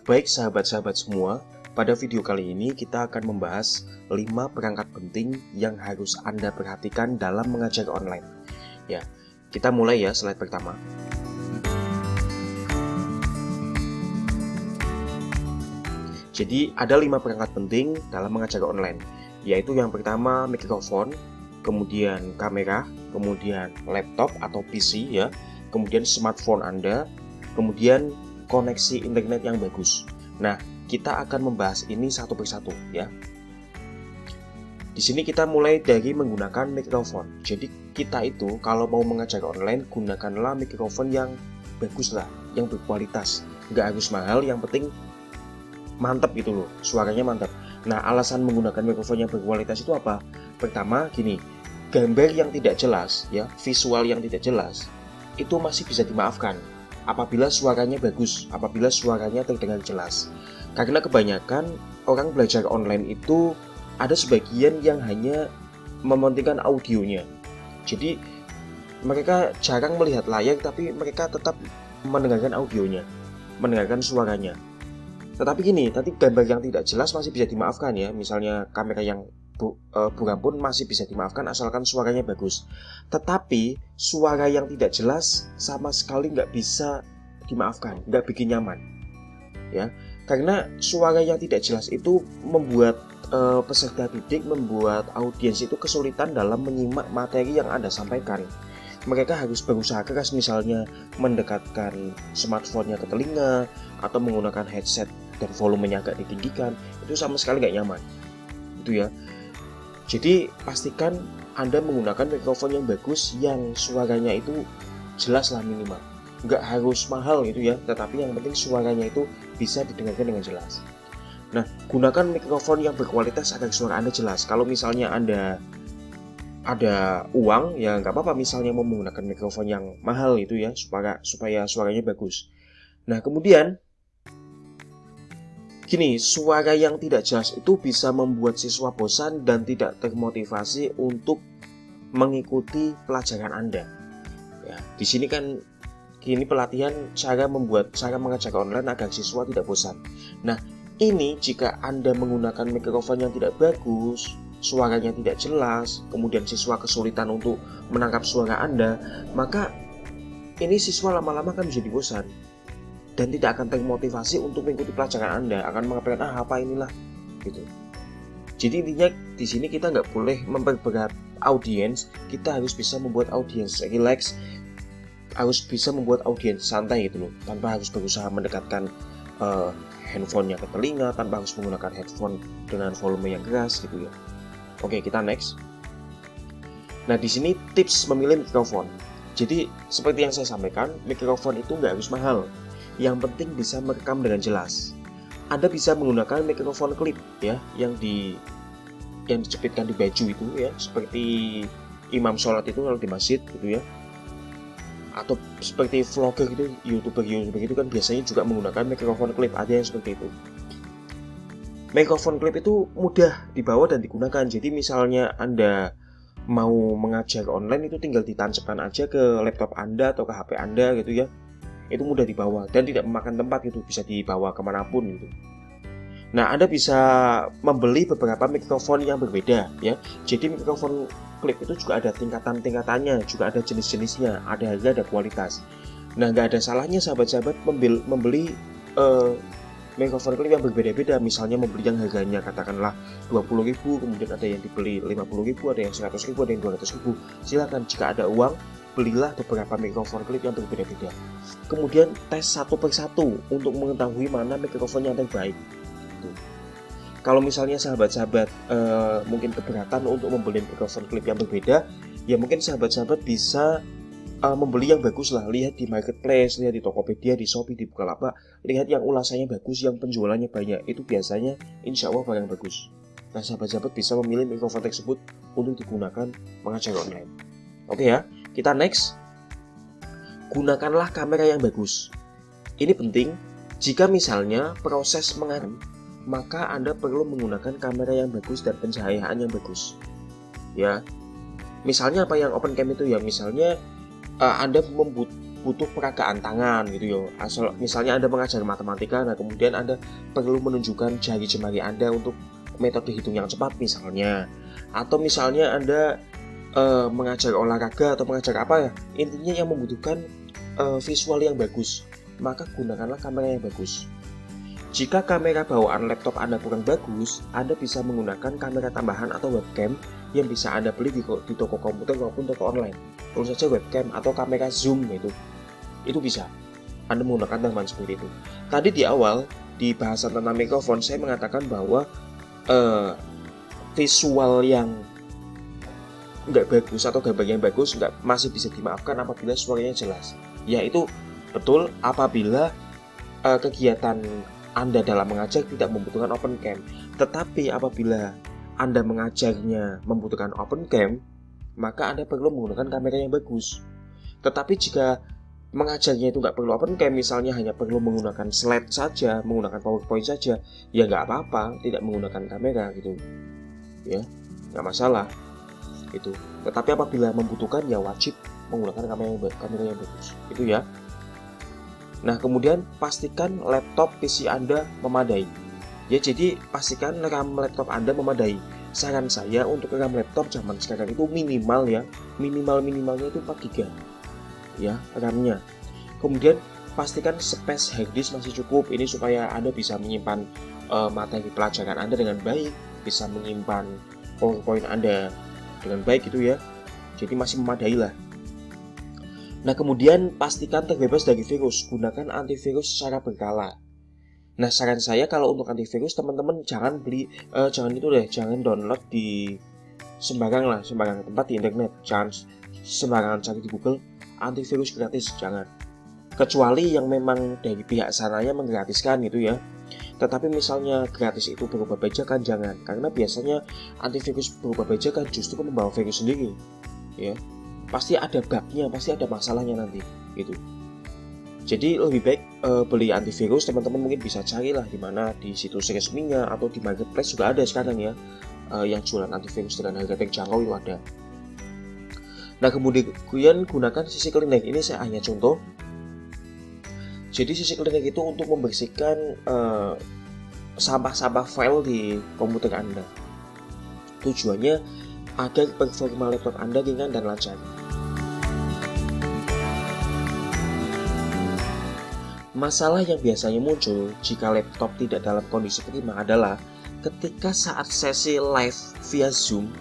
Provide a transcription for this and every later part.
Baik sahabat-sahabat semua, pada video kali ini kita akan membahas 5 perangkat penting yang harus Anda perhatikan dalam mengajar online. Ya, kita mulai ya slide pertama. Jadi ada 5 perangkat penting dalam mengajar online, yaitu yang pertama mikrofon, kemudian kamera, kemudian laptop atau PC ya, kemudian smartphone Anda, kemudian koneksi internet yang bagus. Nah, kita akan membahas ini satu persatu ya. Di sini kita mulai dari menggunakan mikrofon. Jadi kita itu kalau mau mengajar online gunakanlah mikrofon yang bagus lah, yang berkualitas. Nggak harus mahal, yang penting mantap gitu loh, suaranya mantap. Nah, alasan menggunakan mikrofon yang berkualitas itu apa? Pertama gini, gambar yang tidak jelas ya, visual yang tidak jelas itu masih bisa dimaafkan apabila suaranya bagus, apabila suaranya terdengar jelas. Karena kebanyakan orang belajar online itu ada sebagian yang hanya mementingkan audionya. Jadi mereka jarang melihat layar, tapi mereka tetap mendengarkan audionya, mendengarkan suaranya. Tetapi gini, tadi gambar yang tidak jelas masih bisa dimaafkan ya. Misalnya kamera yang buram pun masih bisa dimaafkan asalkan suaranya bagus. Tetapi suara yang tidak jelas sama sekali nggak bisa dimaafkan, nggak bikin nyaman ya. Karena suara yang tidak jelas itu membuat peserta didik, membuat audiens itu kesulitan dalam menyimak materi yang Anda sampaikan. Mereka harus berusaha keras, misalnya mendekatkan smartphone-nya ke telinga atau menggunakan headset dan volumenya agak ditinggikan. Itu sama sekali nggak nyaman itu ya. Jadi pastikan Anda menggunakan mikrofon yang bagus, yang suaranya itu jelas lah minimal. Nggak harus mahal gitu ya, tetapi yang penting suaranya itu bisa didengarkan dengan jelas. Nah, gunakan mikrofon yang berkualitas agar suara Anda jelas. Kalau misalnya Anda ada uang ya nggak apa-apa, misalnya mau menggunakan mikrofon yang mahal itu ya, supaya suaranya bagus. Nah, kemudian gini, suara yang tidak jelas itu bisa membuat siswa bosan dan tidak termotivasi untuk mengikuti pelajaran Anda. Ya, di sini kan ini pelatihan cara mengajar online agar siswa tidak bosan. Nah, ini jika Anda menggunakan mikrofon yang tidak bagus, suaranya tidak jelas, kemudian siswa kesulitan untuk menangkap suara Anda, maka ini siswa lama-lama akan menjadi bosan dan tidak akan termotivasi untuk mengikuti pelajaran Anda, akan mengatakan apa inilah gitu. Jadi intinya di sini kita nggak boleh memperberat audiens, kita harus bisa membuat audiens relax, harus bisa membuat audiens santai gitu loh, tanpa harus berusaha mendekatkan handphonenya ke telinga, tanpa harus menggunakan headphone dengan volume yang keras gitu ya. Oke, kita next. Nah, di sini tips memilih mikrofon. Jadi seperti yang saya sampaikan, mikrofon itu nggak harus mahal. Yang penting bisa merekam dengan jelas. Anda bisa menggunakan mikrofon klip ya, yang dicepitkan di baju itu ya, seperti imam sholat itu kalau di masjid gitu ya. Atau seperti vlogger gitu, youtuber itu kan biasanya juga menggunakan mikrofon klip, ada yang seperti itu. Mikrofon klip itu mudah dibawa dan digunakan. Jadi misalnya Anda mau mengajar online itu tinggal ditancapkan aja ke laptop Anda atau ke HP Anda gitu ya. Itu mudah dibawa dan tidak memakan tempat gitu, bisa dibawa kemanapun gitu. Nah, Anda bisa membeli beberapa mikrofon yang berbeda ya. Jadi mikrofon klip itu juga ada tingkatannya, juga ada jenis-jenisnya, ada harga, ada kualitas. Nah, nggak ada salahnya sahabat-sahabat membeli mikrofon klip yang berbeda-beda. Misalnya membeli yang harganya katakanlah 20.000, kemudian ada yang dibeli 50.000, ada yang 100.000, ada yang 200.000. Silakan, jika ada uang, belilah beberapa mikrofon klip yang berbeda-beda. Kemudian tes satu persatu untuk mengetahui mana mikrofon yang terbaik. Kalau misalnya sahabat-sahabat mungkin keberatan untuk membeli mikrofon klip yang berbeda, ya mungkin sahabat-sahabat bisa membeli yang bagus lah. Lihat di marketplace, lihat di Tokopedia, di Shopee, di Bukalapak, lihat yang ulasannya bagus, yang penjualannya banyak. Itu biasanya insya Allah barang bagus. Nah, sahabat-sahabat bisa memilih mikrofon tersebut untuk digunakan mengajar online. Oke ya, kita next. Gunakanlah kamera yang bagus. Ini penting. Jika misalnya proses mengajar, maka Anda perlu menggunakan kamera yang bagus dan pencahayaan yang bagus. Ya, misalnya apa yang open cam itu ya, misalnya Anda butuh peragaan tangan gitu ya. Asal misalnya Anda mengajar matematika, nah kemudian Anda perlu menunjukkan jari jemari Anda untuk metode hitung yang cepat misalnya. Atau misalnya Anda mengajar olahraga atau mengajar apa ya, intinya yang membutuhkan visual yang bagus, maka gunakanlah kamera yang bagus. Jika kamera bawaan laptop Anda kurang bagus, Anda bisa menggunakan kamera tambahan atau webcam yang bisa Anda beli di toko komputer maupun toko online. Tentu saja webcam atau kamera zoom itu bisa Anda menggunakan tambahan seperti itu. Tadi di awal di bahasan tentang mikrofon saya mengatakan bahwa visual yang nggak bagus atau gambar yang bagus masih bisa dimaafkan apabila suaranya jelas. Yaitu betul apabila kegiatan Anda dalam mengajar tidak membutuhkan open cam. Tetapi apabila Anda mengajarnya membutuhkan open cam, maka Anda perlu menggunakan kamera yang bagus. Tetapi jika mengajarnya itu nggak perlu open cam, misalnya hanya perlu menggunakan slide saja, menggunakan PowerPoint saja, ya nggak apa-apa, tidak menggunakan kamera gitu, ya nggak masalah itu. Tetapi apabila membutuhkan, ya wajib menggunakan kamera yang bagus, itu ya. Nah kemudian pastikan laptop PC Anda memadai. Ya jadi pastikan RAM laptop Anda memadai. Saran saya untuk RAM laptop zaman sekarang itu minimalnya itu 4 GB ya RAM-nya. Kemudian pastikan space harddisk masih cukup. Ini supaya Anda bisa menyimpan materi pelajaran Anda dengan baik, bisa menyimpan PowerPoint Anda dengan baik gitu ya. Jadi masih memadai lah. Nah kemudian pastikan terbebas dari virus. Gunakan antivirus secara berkala. Nah saran saya kalau untuk antivirus teman-teman jangan jangan download di sembarang tempat di internet. Jangan sembarangan cari di Google antivirus gratis, jangan. Kecuali yang memang dari pihak sananya menggratiskan gitu ya. Tetapi misalnya gratis itu berupa bajakan, jangan. Karena biasanya antivirus berupa bajakan justru membawa virus sendiri ya. Pasti ada bugnya, pasti ada masalahnya nanti gitu. Jadi lebih baik beli antivirus, teman-teman mungkin bisa carilah di mana, di situs resminya atau di marketplace juga ada sekarang ya, yang jualan antivirus dengan harga terjangkau itu ada. Nah kemudian gunakan sisi cleaner, ini saya hanya contoh. Jadi sisi cleaner itu untuk membersihkan sampah-sampah file di komputer Anda. Tujuannya agar performa laptop Anda ringan dan lancar. Masalah yang biasanya muncul jika laptop tidak dalam kondisi prima adalah ketika saat sesi live via Zoom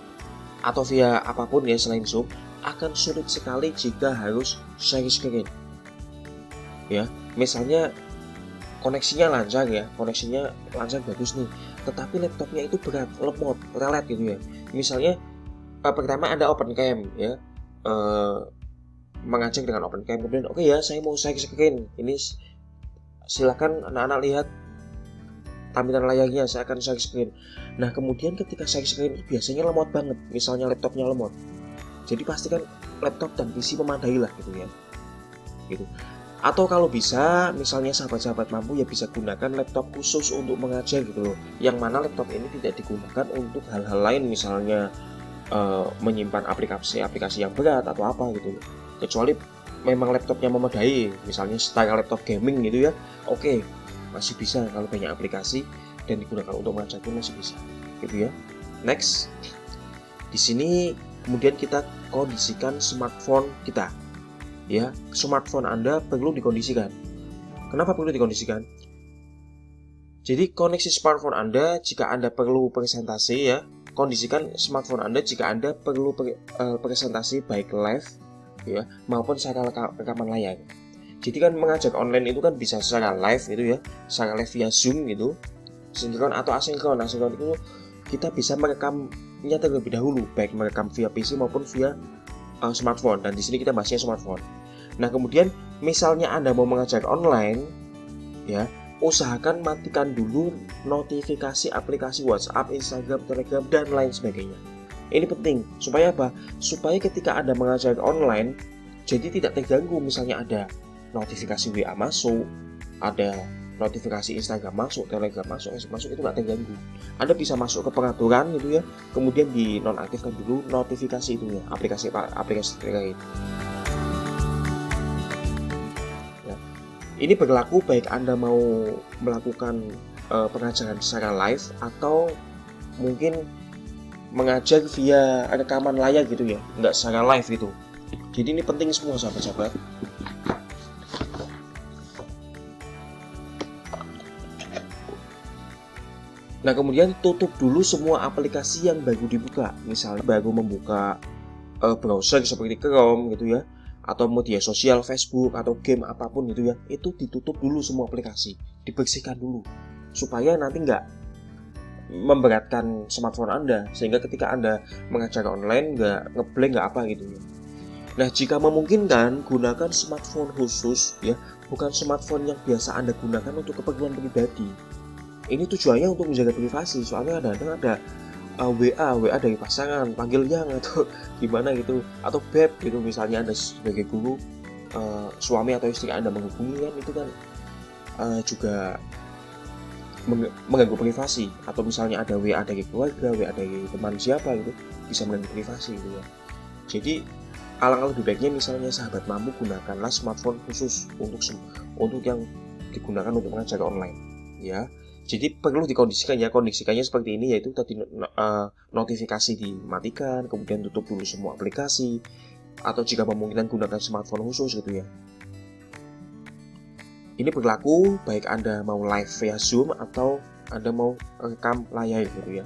atau via apapun ya selain Zoom, akan sulit sekali jika harus share screen. Ya, misalnya koneksinya lancar bagus nih, tetapi laptopnya itu berat, lemot, relet gitu ya. Misalnya pertama Anda open cam ya, mengajar dengan open cam, kemudian oke ya saya mau share screen, ini silakan anak-anak lihat tampilan layarnya, saya akan share screen. Nah kemudian ketika share screen itu biasanya lemot banget, misalnya laptopnya lemot. Jadi pastikan laptop dan PC memadai lah gitu ya gitu. Atau kalau bisa, misalnya sahabat-sahabat mampu ya bisa gunakan laptop khusus untuk mengajar gitu loh, yang mana laptop ini tidak digunakan untuk hal-hal lain, misalnya menyimpan aplikasi yang berat atau apa gitu loh. Kecuali memang laptopnya memadai, misalnya style laptop gaming gitu ya, oke, masih bisa kalau banyak aplikasi dan digunakan untuk mengajar pun masih bisa gitu ya. Next, di sini kemudian kita kondisikan smartphone kita ya. Smartphone Anda perlu dikondisikan. Kenapa perlu dikondisikan? Jadi koneksi smartphone Anda jika Anda perlu presentasi ya, kondisikan smartphone Anda jika Anda perlu presentasi baik live ya maupun secara rekaman layar. Jadi kan mengajar online itu kan bisa secara live gitu ya, secara live via Zoom gitu, sinkron atau asinkron. Asinkron itu kita bisa merekamnya terlebih dahulu, baik merekam via PC maupun via smartphone. Dan di sini kita bahasnya smartphone. Nah kemudian misalnya Anda mau mengajar online ya, usahakan matikan dulu notifikasi aplikasi WhatsApp, Instagram, Telegram dan lain sebagainya. Ini penting, supaya apa? Supaya ketika Anda mengajar online, jadi tidak terganggu. Misalnya ada notifikasi WA masuk, ada notifikasi Instagram masuk, Telegram masuk, Facebook masuk, itu nggak terganggu. Anda bisa masuk ke pengaturan gitu ya, kemudian dinonaktifkan dulu notifikasi itu ya, aplikasi terkait. Ini berlaku baik Anda mau melakukan pengajaran secara live atau mungkin mengajar via rekaman layar gitu ya, nggak secara live gitu. Jadi ini penting semua sahabat-sahabat. Nah kemudian tutup dulu semua aplikasi yang baru dibuka. Misalnya baru membuka browser seperti Chrome gitu ya, atau media sosial Facebook atau game apapun gitu ya, itu ditutup dulu semua aplikasi, dibersihkan dulu supaya nanti nggak memberatkan smartphone Anda, sehingga ketika Anda mengajar online nggak ngeblank nggak apa gitu ya. Nah jika memungkinkan gunakan smartphone khusus ya, bukan smartphone yang biasa Anda gunakan untuk keperluan pribadi. Ini tujuannya untuk menjaga privasi, soalnya kadang-kadang ada WA dari pasangan panggil yang atau gimana gitu, atau beb gitu, misalnya Anda sebagai guru suami atau istri Anda menghubungi kan, itu kan juga mengganggu privasi. Atau misalnya ada WA dari keluarga, WA dari teman siapa gitu, bisa mengganggu privasi gitu ya. Jadi alangkah lebih baiknya misalnya sahabat mampu, gunakanlah smartphone khusus untuk yang digunakan untuk mengajar online ya. Jadi perlu dikondisikannya seperti ini, yaitu tadi notifikasi dimatikan, kemudian tutup dulu semua aplikasi, atau jika memungkinkan gunakan smartphone khusus gitu ya. Ini berlaku baik Anda mau live via Zoom atau Anda mau rekam layar gitu ya.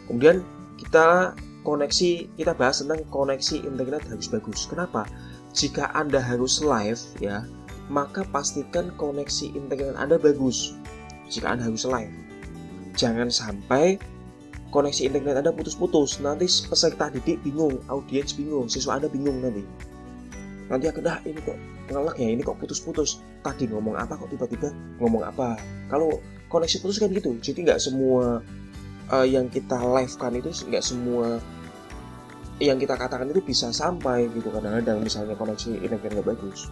Kemudian kita bahas tentang koneksi internet harus bagus. Kenapa? Jika Anda harus live ya, maka pastikan koneksi internet Anda bagus. Jika Anda harus live, jangan sampai koneksi internet Anda putus-putus. Nanti peserta didik bingung, audiens bingung, siswa Anda bingung nanti akan ini kok ngelak ya, ini kok putus-putus, tadi ngomong apa kok tiba-tiba ngomong apa. Kalau koneksi putus kan gitu. Jadi nggak semua yang kita live kan itu, nggak semua yang kita katakan itu bisa sampai gitu. Kadang-kadang misalnya koneksi internet nggak bagus,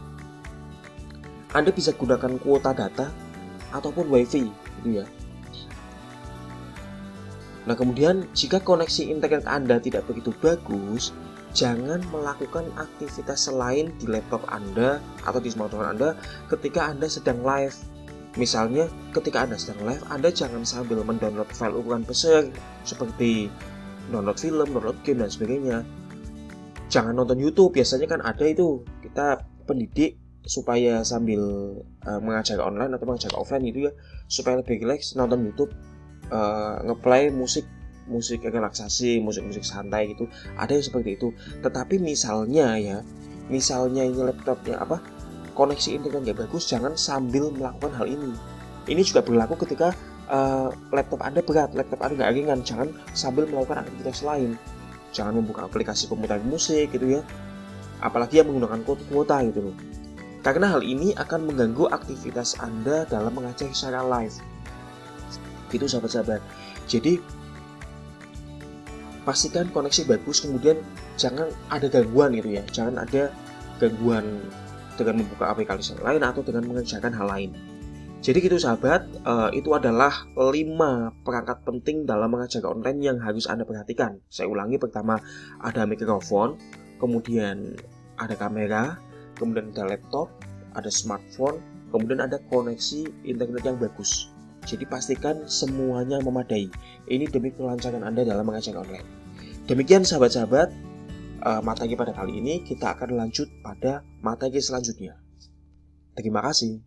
Anda bisa gunakan kuota data ataupun wifi gitu ya. Nah kemudian jika koneksi internet Anda tidak begitu bagus, jangan melakukan aktivitas selain di laptop Anda atau di smartphone Anda ketika Anda sedang live. Misalnya ketika Anda sedang live, Anda jangan sambil mendownload file ukuran besar seperti download film, download game dan sebagainya. Jangan nonton YouTube, biasanya kan ada itu, kita pendidik supaya sambil mengajar online atau mengajar offline gitu ya, supaya lebih relax nonton YouTube, ngeplay musik relaksasi, musik santai gitu. Ada yang seperti itu. Tetapi misalnya ini laptopnya koneksi internet nggak bagus, jangan sambil melakukan hal ini. Ini juga berlaku ketika laptop Anda berat, laptop Anda nggak ringan, jangan sambil melakukan aktivitas lain. Jangan membuka aplikasi pemutar musik gitu ya, apalagi yang menggunakan kuota gitu loh. Karena hal ini akan mengganggu aktivitas Anda dalam mengajar secara live. Gitu sahabat-sahabat. Jadi pastikan koneksi bagus, kemudian jangan ada gangguan gitu ya. Jangan ada gangguan dengan membuka aplikasi lain atau dengan mengerjakan hal lain. Jadi gitu sahabat, itu adalah 5 perangkat penting dalam mengajar online yang harus Anda perhatikan. Saya ulangi, pertama ada mikrofon, kemudian ada kamera, kemudian ada laptop, ada smartphone, kemudian ada koneksi internet yang bagus. Jadi pastikan semuanya memadai. Ini demi kelancaran Anda dalam mengajar online. Demikian sahabat-sahabat, materi pada kali ini. Kita akan lanjut pada materi selanjutnya. Terima kasih.